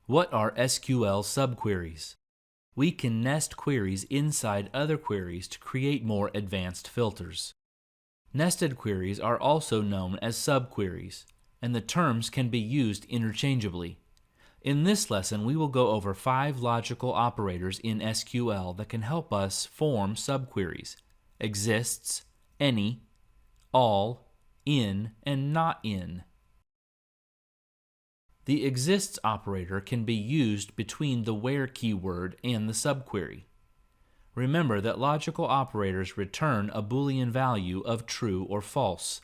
What are SQL subqueries? We can nest queries inside other queries to create more advanced filters. Nested queries are also known as subqueries, and the terms can be used interchangeably. In this lesson, we will go over 5 logical operators in SQL that can help us form subqueries: exists, any, all, in, and not in. The exists operator can be used between the where keyword and the subquery. Remember that logical operators return a Boolean value of true or false.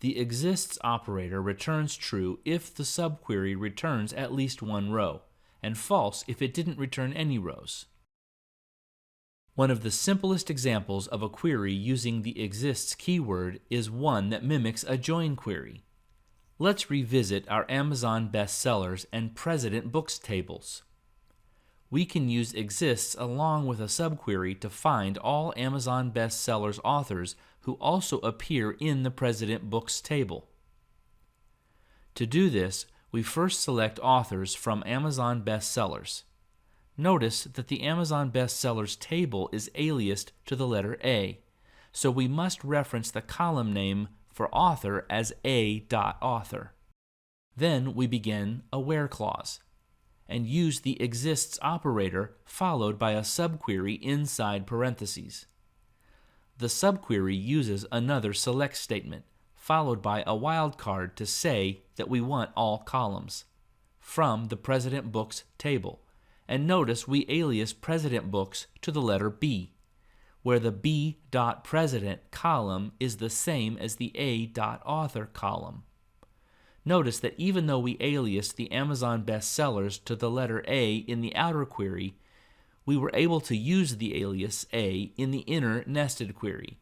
The exists operator returns true if the subquery returns at least one row, and false if it didn't return any rows. One of the simplest examples of a query using the exists keyword is one that mimics a join query. Let's revisit our Amazon bestsellers and President Books tables. We can use exists along with a subquery to find all Amazon bestsellers authors who also appear in the President Books table. To do this, we first select authors from Amazon bestsellers. Notice that the Amazon bestsellers table is aliased to the letter A, so we must reference the column name for author as a.author. Then we begin a where clause and use the exists operator followed by a subquery inside parentheses. The subquery uses another select statement followed by a wildcard to say that we want all columns from the President Books table, and notice we alias President Books to the letter B, where the b.president column is the same as the a.author column. Notice that even though we aliased the Amazon bestsellers to the letter A in the outer query, we were able to use the alias A in the inner nested query.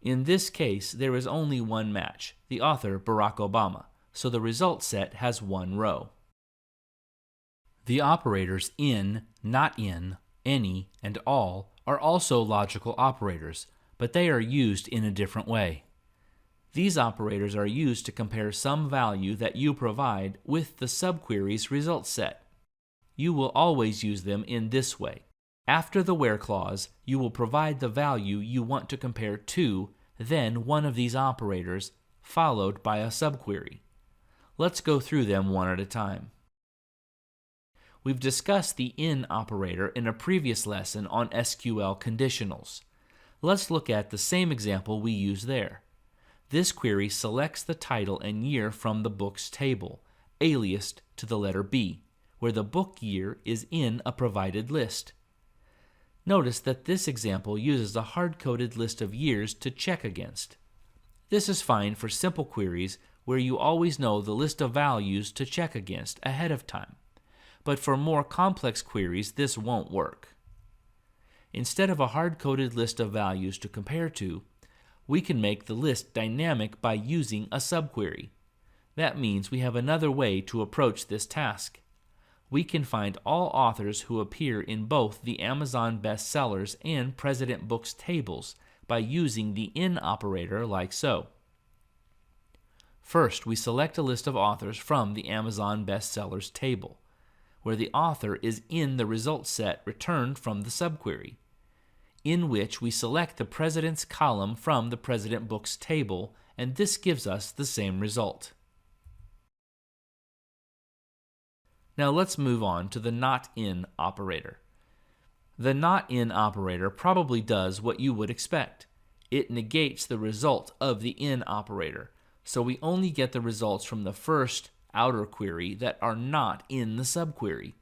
In this case, there is only one match, the author Barack Obama, so the result set has one row. The operators in, not in, any, and all are also logical operators, but they are used in a different way. These operators are used to compare some value that you provide with the subquery's result set. You will always use them in this way. After the where clause, you will provide the value you want to compare to, then one of these operators, followed by a subquery. Let's go through them one at a time. We've discussed the in operator in a previous lesson on SQL conditionals. Let's look at the same example we used there. This query selects the title and year from the books table, aliased to the letter B, where the book year is in a provided list. Notice that this example uses a hard-coded list of years to check against. This is fine for simple queries where you always know the list of values to check against ahead of time. But for more complex queries, this won't work. Instead of a hard-coded list of values to compare to, we can make the list dynamic by using a subquery. That means we have another way to approach this task. We can find all authors who appear in both the Amazon bestsellers and President Books tables by using the in operator like so. First, we select a list of authors from the Amazon bestsellers table, where the author is in the result set returned from the subquery, in which we select the President's column from the President Books table, and this gives us the same result. Now let's move on to the not in operator. The not in operator probably does what you would expect. It negates the result of the in operator, so we only get the results from the first outer query that are not in the subquery.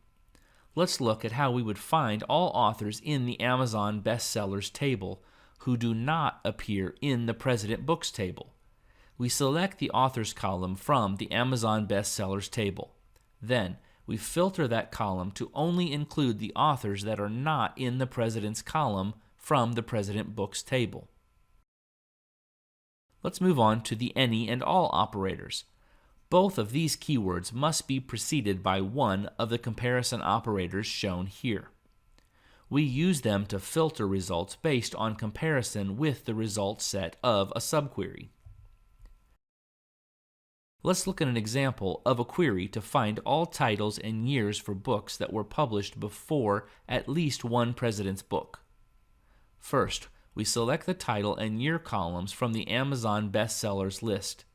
Let's look at how we would find all authors in the Amazon bestsellers table who do not appear in the President Books table. We select the authors column from the Amazon bestsellers table. Then we filter that column to only include the authors that are not in the President's column from the President Books table. Let's move on to the any and all operators. Both of these keywords must be preceded by one of the comparison operators shown here. We use them to filter results based on comparison with the result set of a subquery. Let's look at an example of a query to find all titles and years for books that were published before at least one president's book. First, we select the title and year columns from the Amazon bestsellers list.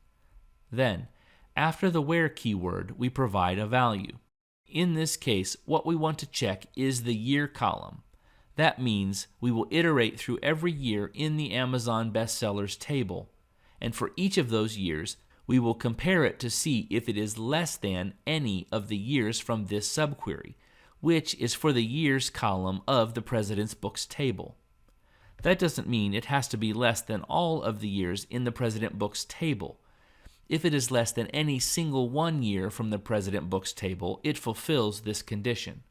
Then, after the where keyword, we provide a value. In this case, what we want to check is the year column. That means we will iterate through every year in the Amazon bestsellers table, and for each of those years, we will compare it to see if it is less than any of the years from this subquery, which is for the years column of the President's Books table. That doesn't mean it has to be less than all of the years in the President Books table. If it is less than any single one year from the President Books table, it fulfills this condition.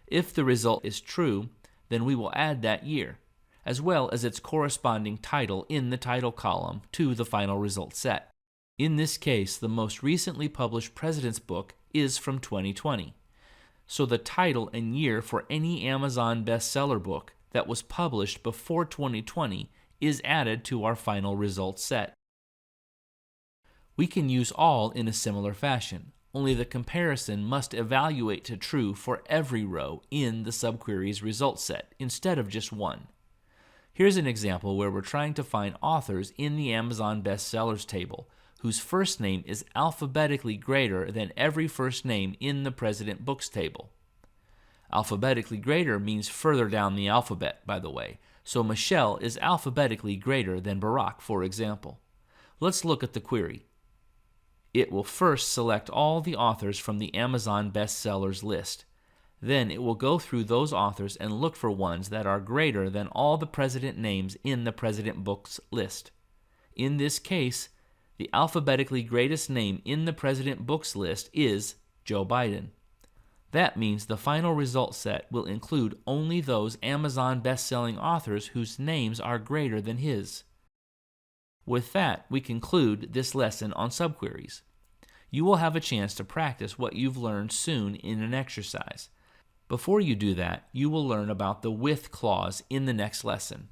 If the result is true, then we will add that year, as well as its corresponding title in the title column to the final result set. In this case, the most recently published President's Book is from 2020. So the title and year for any Amazon bestseller book that was published before 2020 is added to our final result set. We can use all in a similar fashion, only the comparison must evaluate to true for every row in the subquery's result set instead of just one. Here's an example where we're trying to find authors in the Amazon bestsellers table whose first name is alphabetically greater than every first name in the President Books table. Alphabetically greater means further down the alphabet, by the way, so Michelle is alphabetically greater than Barack, for example. Let's look at the query. It will first select all the authors from the Amazon bestsellers list. Then it will go through those authors and look for ones that are greater than all the president names in the President Books list. In this case, the alphabetically greatest name in the President Books list is Joe Biden. That means the final result set will include only those Amazon best-selling authors whose names are greater than his. With that, we conclude this lesson on subqueries. You will have a chance to practice what you've learned soon in an exercise. Before you do that, you will learn about the with clause in the next lesson.